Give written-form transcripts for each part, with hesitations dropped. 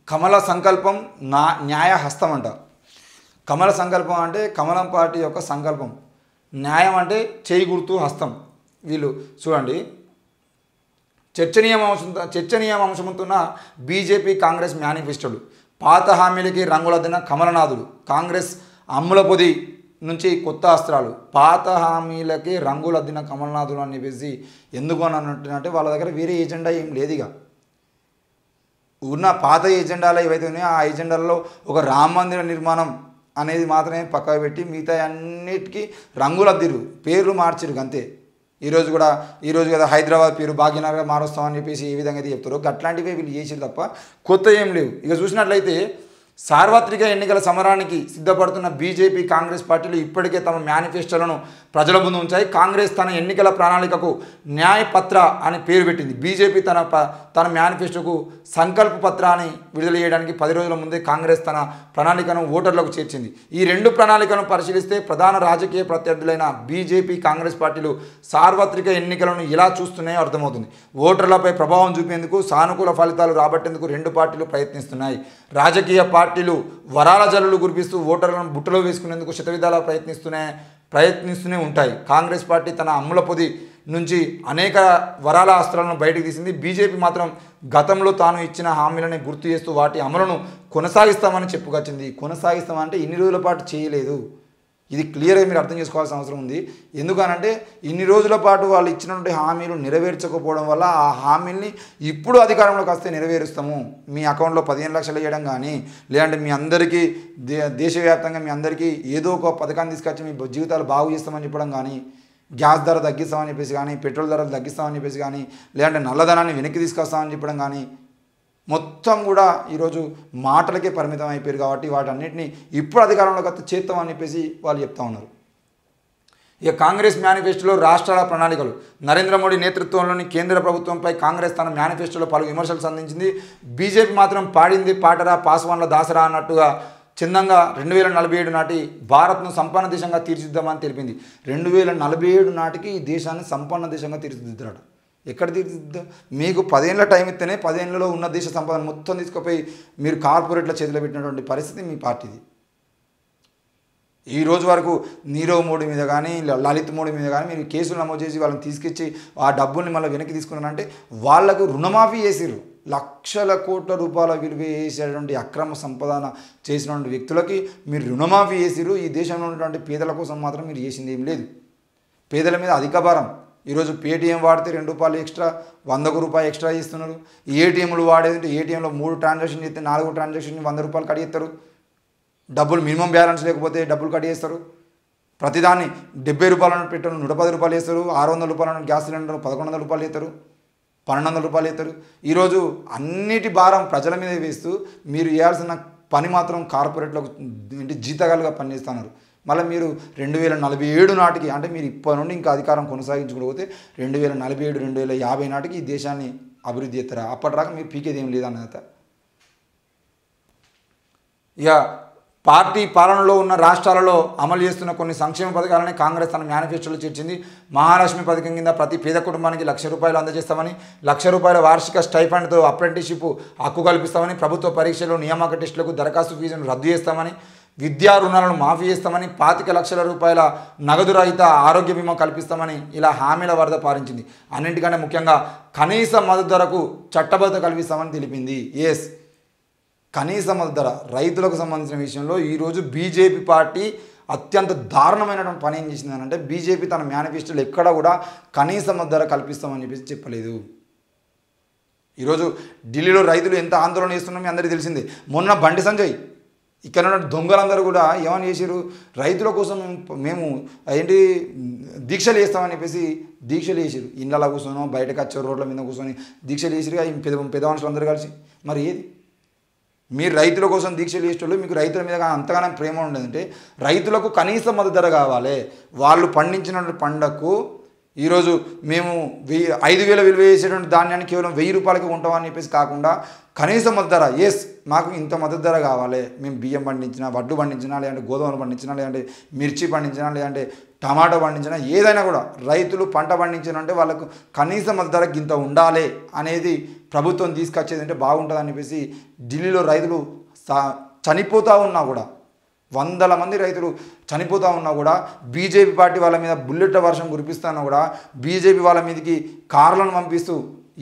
కమల సంకల్పం న్యాయ హస్తం అంట. కమల సంకల్పం అంటే కమలం పార్టీ యొక్క సంకల్పం, న్యాయం అంటే చేయి గుర్తు హస్తం. వీళ్ళు చూడండి, చర్చనీయాంశముతున్న బీజేపీ కాంగ్రెస్ మేనిఫెస్టోలు, పాత హామీలకి రంగులద్దిన కమలనాథులు, కాంగ్రెస్ అమ్ముల పొది నుంచి కొత్త అస్త్రాలు, పాత హామీలకి రంగులద్దిన కమలనాథులు అని చెప్పేసి ఎందుకు అని అంటున్నట్టే వాళ్ళ దగ్గర వేరే ఏజెండా ఏం లేదుగా. ఉన్న పాత ఎజెండాలు ఏవైతే ఉన్నాయో ఆ ఎజెండాలలో ఒక రామ మందిర నిర్మాణం అనేది మాత్రమే పక్కకు పెట్టి మిగతా అన్నిటికీ రంగులద్దిరు, పేర్లు మార్చిరు అంతే. ఈరోజు కదా హైదరాబాద్ పేరు భాగ్యనగర్ మారుస్తామని చెప్పేసి ఏ విధంగా అయితే చెప్తారో అట్లాంటివే వీళ్ళు చేసిరు తప్ప కొత్త ఏం లేవు. ఇక చూసినట్లయితే సార్వత్రిక ఎన్నికల సమరానికి సిద్ధపడుతున్న బీజేపీ కాంగ్రెస్ పార్టీలు ఇప్పటికే తమ మేనిఫెస్టోలను ప్రజల ముందు ఉంచాయి. కాంగ్రెస్ తన ఎన్నికల ప్రణాళికకు న్యాయపత్ర అని పేరు పెట్టింది. బీజేపీ తన మేనిఫెస్టోకు సంకల్ప పత్ర అని విడుదల చేయడానికి 10 రోజుల ముందే కాంగ్రెస్ తన ప్రణాళికను ఓటర్లకు చేర్చింది. ఈ రెండు ప్రణాళికలను పరిశీలిస్తే ప్రధాన రాజకీయ ప్రత్యర్థులైన బీజేపీ కాంగ్రెస్ పార్టీలు సార్వత్రిక ఎన్నికలను ఎలా చూస్తున్నాయో అర్థమవుతుంది. ఓటర్లపై ప్రభావం చూపేందుకు, సానుకూల ఫలితాలు రాబట్టేందుకు రెండు పార్టీలు ప్రయత్నిస్తున్నాయి. రాజకీయ పార్టీలు వరాల జల్లులు కురిపిస్తూ ఓటర్లను బుట్టలో వేసుకునేందుకు శతవిధాలా ప్రయత్నిస్తూనే ఉంటాయి. కాంగ్రెస్ పార్టీ తన అమ్ముల పొది నుంచి అనేక వరాల అస్త్రాలను బయటకు తీసింది. బీజేపీ మాత్రం గతంలో తాను ఇచ్చిన హామీలని గుర్తు చేస్తూ వాటి అమలును కొనసాగిస్తామని చెప్పుకొచ్చింది. కొనసాగిస్తామంటే ఇన్ని రోజుల పాటు చేయలేదు. ఇది క్లియర్గా మీరు అర్థం చేసుకోవాల్సిన అవసరం ఉంది. ఎందుకనంటే ఇన్ని రోజుల పాటు వాళ్ళు ఇచ్చినటువంటి హామీలు నెరవేర్చకపోవడం వల్ల ఆ హామీల్ని ఇప్పుడు అధికారంలోకి వస్తే నెరవేరుస్తాము, మీ అకౌంట్లో 15 లక్షలు వేయడం కానీ, లేదంటే మీ అందరికీ దేశవ్యాప్తంగా మీ అందరికీ ఏదో ఒక పథకాన్ని తీసుకొచ్చి మీ జీవితాలు బాగు చేస్తామని చెప్పడం కానీ, గ్యాస్ ధర తగ్గిస్తామని చెప్పేసి కానీ, పెట్రోల్ ధరలు తగ్గిస్తామని చెప్పేసి కానీ, లేదంటే నల్లధనాన్ని వెనక్కి తీసుకొస్తామని చెప్పడం కానీ, మొత్తం కూడా ఈరోజు మాటలకే పరిమితం అయిపోయారు. కాబట్టి వాటన్నిటిని ఇప్పుడు అధికారంలోకి వస్తే చేస్తామని చెప్పేసి వాళ్ళు చెప్తా ఉన్నారు. ఇక కాంగ్రెస్ మేనిఫెస్టోలో రాష్ట్రాల ప్రణాళికలు. నరేంద్ర మోడీ నేతృత్వంలోని కేంద్ర ప్రభుత్వంపై కాంగ్రెస్ తన మేనిఫెస్టోలో పలు విమర్శలు సంధించింది. బీజేపీ మాత్రం పాడింది పాటరా పాస్వాన్ల దాసరా అన్నట్టుగా చందంగా 2047 నాటి భారత్ను సంపన్న దేశంగా తీర్చిదిద్దామని తెలిపింది. 2047 నాటికి ఈ దేశాన్ని సంపన్న దేశంగా తీర్చిదిద్దాడు. ఎక్కడ తీర్చిదిద్దా? మీకు 10 ఏళ్ళ టైం ఇస్తేనే 10 ఏళ్ళలో ఉన్న దేశ సంపదను మొత్తం తీసుకుపోయి మీరు కార్పొరేట్ల చేతిలో పెట్టినటువంటి పరిస్థితి మీ పార్టీది. ఈ రోజు వరకు నీరవ్ మోడీ మీద కానీ, లలిత్ మోడీ మీద కానీ మీరు కేసులు నమోదు చేసి వాళ్ళని తీసుకొచ్చి ఆ డబ్బుల్ని మళ్ళీ వెనక్కి తీసుకున్నారంటే వాళ్లకు రుణమాఫీ చేసిరు. లక్షల కోట్ల రూపాయల విలువ చేసేటువంటి అక్రమ సంపాదన చేసినటువంటి వ్యక్తులకి మీరు రుణమాఫీ చేసిరు. ఈ దేశంలో ఉన్నటువంటి పేదల కోసం మాత్రం మీరు చేసింది ఏం లేదు. పేదల మీద అధిక భారం. ఈరోజు పేటీఎం వాడితే ₹2 ఎక్స్ట్రా, ₹100 ఎక్స్ట్రా ఇస్తున్నారు. ఏటీఎంలు వాడేదంటే ఏటీఎంలో 3 ట్రాన్సాక్షన్ చేస్తే 4 ట్రాన్సాక్షన్ ₹100 కట్ చేస్తారు. డబ్బులు మినిమం బ్యాలెన్స్ లేకపోతే డబ్బులు కట్ చేస్తారు. ప్రతిదాన్ని ₹70 పెట్టరు, ₹110 వేస్తారు. ₹600 గ్యాస్ సిలిండర్ ₹1100 వేస్తారు, ₹1200 వేస్తారు. ఈరోజు అన్నిటి భారం ప్రజల మీద వేస్తూ మీరు చేయాల్సిన పని మాత్రం కార్పొరేట్లకు జీతగాలుగా పనిచేస్తున్నారు. మళ్ళీ మీరు 2047 నాటికి అంటే మీరు ఇప్పటి నుండి ఇంకా అధికారం కొనసాగించుకోకపోతే 2047, 2050 నాటికి ఈ దేశాన్ని అభివృద్ధి చేస్తారా? అప్పటిదాకా మీరు పీకేది ఏం లేదన్నత. ఇక పార్టీ పాలనలో ఉన్న రాష్ట్రాలలో అమలు చేస్తున్న కొన్ని సంక్షేమ పథకాలని కాంగ్రెస్ తన మేనిఫెస్టోలో చేర్చింది. మహాలక్ష్మి పథకం కింద ప్రతి పేద కుటుంబానికి ₹1,00,000 అందజేస్తామని, ₹1,00,000 వార్షిక స్టైఫండ్తో అప్రెంటిస్షిప్ హక్కు కల్పిస్తామని, ప్రభుత్వ పరీక్షలు నియామక టెస్టులకు దరఖాస్తు ఫీజును రద్దు చేస్తామని, విద్యా రుణాలను మాఫీ చేస్తామని, ₹25 లక్షల నగదు రహిత ఆరోగ్య బీమా కల్పిస్తామని ఇలా హామీల వరద పారించింది. అన్నింటికంటే ముఖ్యంగా కనీస మద్దతు ధరకు చట్టబద్ధత కల్పిస్తామని తెలిపింది. కనీస మద్దతు ధర రైతులకు సంబంధించిన విషయంలో ఈరోజు బీజేపీ పార్టీ అత్యంత దారుణమైనటువంటి పని ఏం చేసింది అంటే బీజేపీ తన మేనిఫెస్టోలో ఎక్కడ కూడా కనీస మద్దతు ధర కల్పిస్తామని చెప్పేసి చెప్పలేదు. ఈరోజు ఢిల్లీలో రైతులు ఎంత ఆందోళన చేస్తున్నారో మీ అందరికీ తెలిసిందే. మొన్న బండి సంజయ్ ఇక్కడ ఉన్న దొంగలందరూ కూడా ఏమని చేశారు, రైతుల కోసం మేము దీక్షలు చేస్తామని చెప్పేసి దీక్షలు చేసారు. ఇళ్ళలో కూర్చొని బయటకు వచ్చారు, రోడ్ల మీద కూర్చొని దీక్షలు చేసారు పెద్ద మనుషులు అందరూ కలిసి. మరి ఏది మీరు రైతుల కోసం దీక్షలు చేసేటోళ్ళు, మీకు రైతుల మీద అంతగానో ప్రేమ ఉండదంటే రైతులకు కనీస మద్దతు ధర కావాలి. వాళ్ళు పండించిన పంటకు ఈరోజు మేము 5,000 విలువ చేసేటువంటి ధాన్యాన్ని కేవలం ₹1,000 కొంటామని చెప్పేసి కాకుండా కనీస మద్దతు ధర, మాకు ఇంత మద్దతు ధర కావాలి. మేము బియ్యం పండించినా, వడ్లు పండించినా, లేదంటే గోధుమలు పండించినా, లేదంటే మిర్చి పండించినా, లేదంటే టమాటో పండించినా ఏదైనా కూడా రైతులు పంట పండించారంటే వాళ్ళకు కనీస మద్దతు ధర గింత ఉండాలి అనేది ప్రభుత్వం తీసుకొచ్చేది అంటే బాగుంటుందని చెప్పేసి ఢిల్లీలో రైతులు చనిపోతూ ఉన్నా కూడా వందల మంది రైతులు చనిపోతూ ఉన్నా కూడా బీజేపీ పార్టీ వాళ్ళ మీద బుల్లెట్ల వర్షం కురిపిస్తున్నా కూడా బీజేపీ వాళ్ళ మీదకి కార్లను పంపిస్తూ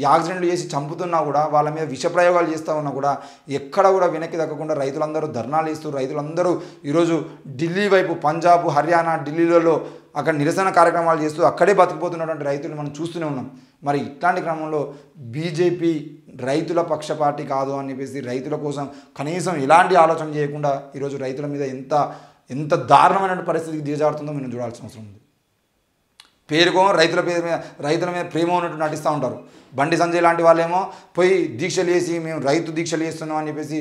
యాక్సిడెంట్లు చేసి చంపుతున్నా కూడా వాళ్ళ మీద విషప్రయోగాలు చేస్తూ ఉన్నా కూడా ఎక్కడ కూడా వెనక్కి దక్కకుండా రైతులందరూ ధర్నాలు ఇస్తూ రైతులందరూ ఈరోజు ఢిల్లీ వైపు పంజాబ్ హర్యానా ఢిల్లీలలో అక్కడ నిరసన కార్యక్రమాలు చేస్తూ అక్కడే బతికిపోతున్నటువంటి రైతులు మనం చూస్తూనే ఉన్నాం. మరి ఇట్లాంటి క్రమంలో బీజేపీ రైతుల పక్షపాతి కాదు అని చెప్పేసి రైతుల కోసం కనీసం ఎలాంటి ఆలోచన చేయకుండా ఈరోజు రైతుల మీద ఎంత దారుణమైన పరిస్థితికి దిగజారుతుందో మనం చూడాల్సిన అవసరం ఉంది. పేరుకో రైతుల మీద ప్రేమ ఉన్నట్టు నటిస్తూ ఉంటారు. బండి సంజయ్ లాంటి వాళ్ళేమో పోయి దీక్షలు చేసి మేము రైతు దీక్షలు చేస్తున్నాం అని చెప్పేసి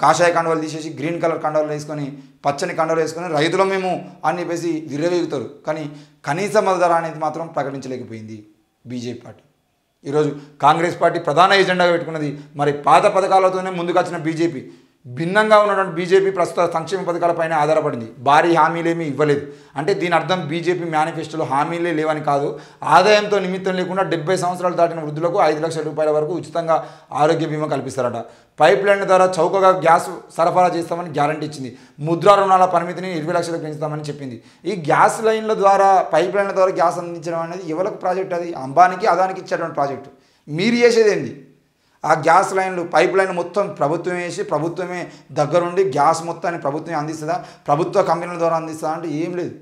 కాషాయ కండవలు తీసేసి గ్రీన్ కలర్ కండవలు వేసుకొని పచ్చని కండవలు వేసుకొని రైతులు మేము అని చెప్పేసి విర్రవేగుతారు. కానీ కనీస మద్దతు ధర అనేది మాత్రం ప్రకటించలేకపోయింది బీజేపీ పార్టీ. ఈరోజు కాంగ్రెస్ పార్టీ ప్రధాన ఎజెండాగా పెట్టుకున్నది మరి పాత పథకాలతోనే ముందుకు వచ్చిన బీజేపీ భిన్నంగా ఉన్నటువంటి బీజేపీ ప్రస్తుత సంక్షేమ పథకాలపైన ఆధారపడింది. భారీ హామీలేమీ ఇవ్వలేదు. అంటే దీని అర్థం బీజేపీ మేనిఫెస్టోలో హామీలే లేవని కాదు, ఆదాయంతో నిమిత్తం లేకుండా 70 సంవత్సరాలు దాటిన వృద్ధులకు 5 లక్షల రూపాయల వరకు ఉచితంగా ఆరోగ్య బీమా కల్పిస్తారట. పైప్ లైన్ ద్వారా చౌకగా గ్యాస్ సరఫరా చేస్తామని గ్యారంటీ ఇచ్చింది. ముద్రా రుణాల పరిమితిని 20 లక్షలకు పెంచుతామని చెప్పింది. ఈ గ్యాస్ లైన్ల ద్వారా పైప్ లైన్ల ద్వారా గ్యాస్ అందించడం అనేది ఎవరికి ప్రాజెక్ట్? అది అంబానీకి అదానికి ఇచ్చేటువంటి ప్రాజెక్టు. మీరు చేసేది ఏంది? ఆ గ్యాస్ లైన్లు పైప్ లైన్ మొత్తం ప్రభుత్వమే వేసి ప్రభుత్వమే దగ్గరుండి గ్యాస్ మొత్తాన్ని ప్రభుత్వమే అందిస్తుందా, ప్రభుత్వ కంపెనీల ద్వారా అందిస్తుందా అంటే ఏం లేదు.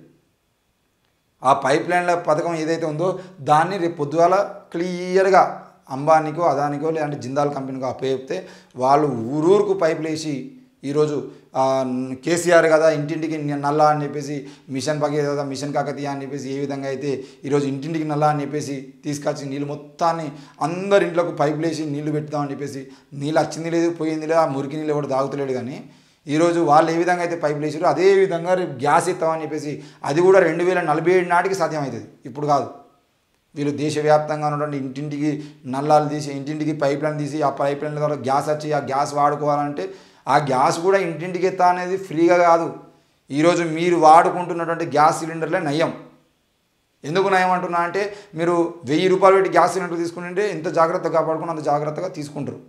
ఆ పైప్ లైన్ల పథకం ఏదైతే ఉందో దాన్ని రేపు పొద్దుగాల క్లియర్గా అంబానీకో అదానికో లేదంటే జిందాల్ కంపెనీకో అప్పచెప్తే వాళ్ళు ఊరూరుకు పైపులు వేసి ఈరోజు కేసీఆర్ కదా ఇంటింటికి నల్లా అని చెప్పేసి మిషన్ భగీరథ కదా మిషన్ కాకతీయ అని చెప్పేసి ఏ విధంగా అయితే ఈరోజు ఇంటింటికి నల్లా అని చెప్పేసి తీసుకొచ్చి నీళ్ళు మొత్తాన్ని అందరి ఇంట్లోకి పైపులు వేసి నీళ్లు పెడతామని చెప్పేసి నీళ్ళు వచ్చింది లేదు పోయింది లేదు, ఆ మురికి నీళ్ళు ఎవరు తాగుతలేడు. కానీ ఈరోజు వాళ్ళు ఏ విధంగా అయితే పైపులు వేసారో అదే విధంగా రేపు గ్యాస్ ఇస్తామని చెప్పేసి అది కూడా 2047 నాటికి సాధ్యమవుతుంది, ఇప్పుడు కాదు. వీళ్ళు దేశవ్యాప్తంగా ఉన్నటువంటి ఇంటింటికి నల్లాలు తీసి ఇంటింటికి పైప్ లైన్ తీసి ఆ పైప్ లైన్ల ద్వారా గ్యాస్ వచ్చి ఆ గ్యాస్ వాడుకోవాలంటే ఆ గ్యాస్ కూడా ఇంటింటికి ఎత్తా అనేది ఫ్రీగా కాదు. ఈరోజు మీరు వాడుకుంటున్నటువంటి గ్యాస్ సిలిండర్లే నయం. ఎందుకు నయం అంటున్నా అంటే మీరు 1000 రూపాయలు పెట్టి గ్యాస్ సిలిండర్ తీసుకుంటే ఎంత జాగ్రత్తగా కాపాడుకుని అంత జాగ్రత్తగా తీసుకుంటారు.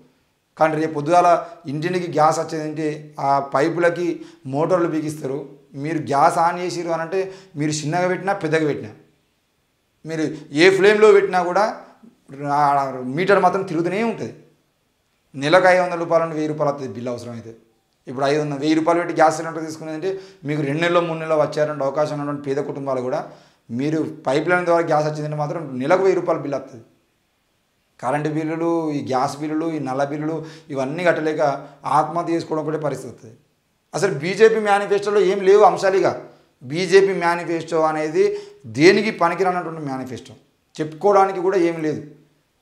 కానీ రేపు పొద్దుగాల ఇంటింటికి గ్యాస్ వచ్చేదంటే ఆ పైపులకి మోటార్లు బిగిస్తారు. మీరు గ్యాస్ ఆన్ చేసిరు అని అంటే మీరు చిన్నగా పెట్టినా పెద్దగా పెట్టినా మీరు ఏ ఫ్లేమ్లో పెట్టినా కూడా మీటర్ మాత్రం తిరుగుతూనే ఉంటుంది. నెలకు 500 రూపాయలు 1000 రూపాయలు వస్తుంది బిల్లు అవసరమైతే. ఇప్పుడు 1000 రూపాయలు పెట్టి గ్యాస్ సిలిండర్ తీసుకునేదంటే మీకు 2 నెలల్లో 3 నెలల్లో వచ్చారంటే అవకాశం ఉన్నటువంటి పేద కుటుంబాలు కూడా మీరు పైప్ లైన్ ద్వారా గ్యాస్ వచ్చిందంటే మాత్రం నెలకు 1000 రూపాయలు బిల్లు వస్తుంది. కరెంటు బిల్లులు, ఈ గ్యాస్ బిల్లులు, ఈ నల్ల బిల్లులు ఇవన్నీ కట్టలేక ఆత్మహత్య చేసుకోవడం కూడా పరిస్థితి వస్తుంది. అసలు బీజేపీ మేనిఫెస్టోలో ఏం లేవు అంశాలుగా. బీజేపీ మేనిఫెస్టో అనేది దేనికి పనికిరానటువంటి మేనిఫెస్టో, చెప్పుకోవడానికి కూడా ఏం లేదు.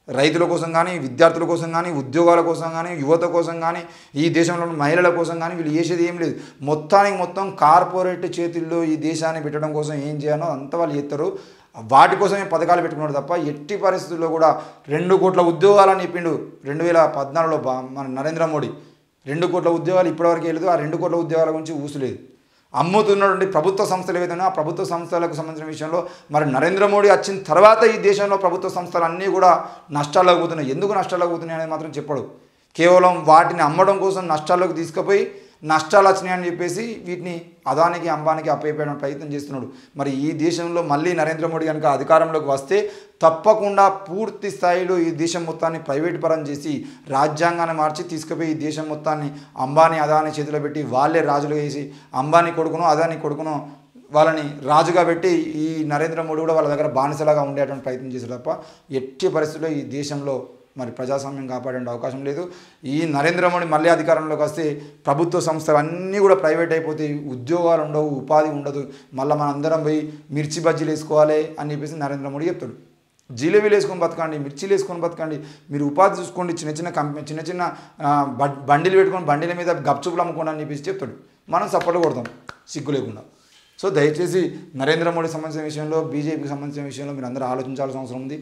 రైతుల కోసం కానీ విద్యార్థుల కోసం కానీ ఉద్యోగాల కోసం కానీ యువత కోసం కానీ ఈ దేశంలో మహిళల కోసం కానీ వీళ్ళు చేసేది ఏం లేదు. మొత్తం కార్పొరేట్ చేతుల్లో ఈ దేశాన్ని పెట్టడం కోసం ఏం చేయాలో అంతా వాళ్ళు చేస్తారు. వాటి కోసమే పథకాలు పెట్టుకున్నారు తప్ప ఎట్టి పరిస్థితుల్లో కూడా 2 కోట్ల ఉద్యోగాలని చెప్పిండు 2014లో మన నరేంద్ర మోడీ. 2 కోట్ల ఉద్యోగాలు ఇప్పటివరకు వెళ్ళదు. ఆ 2 కోట్ల ఉద్యోగాల గురించి ఊసులేదు. అమ్ముతున్నటువంటి ప్రభుత్వ సంస్థలు ఏవైతే ఆ ప్రభుత్వ సంస్థలకు సంబంధించిన విషయంలో మరి నరేంద్ర మోడీ వచ్చిన తర్వాత ఈ దేశంలో ప్రభుత్వ సంస్థలు అన్నీ కూడా నష్టాల్లోకి పోతున్నాయి. ఎందుకు నష్టాల్లోకి పోతున్నాయి అనేది మాత్రం చెప్పడు. కేవలం వాటిని అమ్మడం కోసం నష్టాల్లోకి తీసుకుపోయి నష్టాలు వచ్చినాయని చెప్పేసి వీటిని అదానికి అంబానికి అప్పయ్యడం ప్రయత్నం చేస్తున్నాడు. మరి ఈ దేశంలో మళ్ళీ నరేంద్ర మోడీ కనుక అధికారంలోకి వస్తే తప్పకుండా పూర్తి స్థాయిలో ఈ దేశం మొత్తాన్ని ప్రైవేట్ పరం చేసి రాజ్యాంగాన్ని మార్చి తీసుకుపోయి ఈ దేశం మొత్తాన్ని అంబానీ అదాని చేతిలో పెట్టి వాళ్ళే రాజులు వేసి అంబానీ కొడుకును అదాని కొడుకును వాళ్ళని రాజుగా పెట్టి ఈ నరేంద్ర మోడీ కూడా వాళ్ళ దగ్గర బానిసలాగా ఉండేటువంటి ప్రయత్నం చేశారు తప్ప ఎట్టి పరిస్థితుల్లో ఈ దేశంలో మరి ప్రజాస్వామ్యం కాపాడే అవకాశం లేదు. ఈ నరేంద్ర మోడీ మళ్ళీ అధికారంలోకి వస్తే ప్రభుత్వ సంస్థలు అన్నీ కూడా ప్రైవేట్ అయిపోతాయి, ఉద్యోగాలు ఉండవు, ఉపాధి ఉండదు. మళ్ళీ మనందరం పోయి మిర్చి బజ్జీలు వేసుకోవాలి అని చెప్పేసి నరేంద్ర మోడీ చెప్తాడు. జిలేబీలు వేసుకొని బతకండి, మిర్చీలు వేసుకొని బతకండి, మీరు ఉపాధి చూసుకోండి, చిన్న చిన్న బండిలు పెట్టుకొని బండిల మీద గప్చుపులు అమ్ముకోండి అని చెప్పేసి చెప్తాడు. మనం సపోర్ట్ కొడతాం సిగ్గు లేకుండా. సో దయచేసి నరేంద్ర మోడీ సంబంధించిన విషయంలో బీజేపీకి సంబంధించిన విషయంలో మీరు అందరూ ఆలోచించాల్సిన అవసరం ఉంది.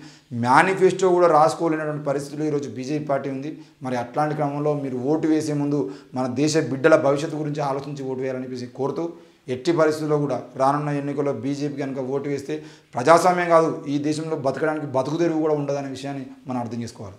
మేనిఫెస్టో కూడా రాసుకోలేనటువంటి పరిస్థితులు ఈరోజు బీజేపీ పార్టీ ఉంది. మరి అట్లాంటి క్రమంలో మీరు ఓటు వేసే ముందు మన దేశ బిడ్డల భవిష్యత్తు గురించి ఆలోచించి ఓటు వేయాలని చెప్పేసి కోరుతూ ఎట్టి పరిస్థితుల్లో కూడా రానున్న ఎన్నికల్లో బీజేపీ కనుక ఓటు వేస్తే ప్రజాస్వామ్యం కాదు, ఈ దేశంలో బతకడానికి బతుకుదెరువు కూడా ఉండదనే విషయాన్ని మనం అర్థం చేసుకోవాలి.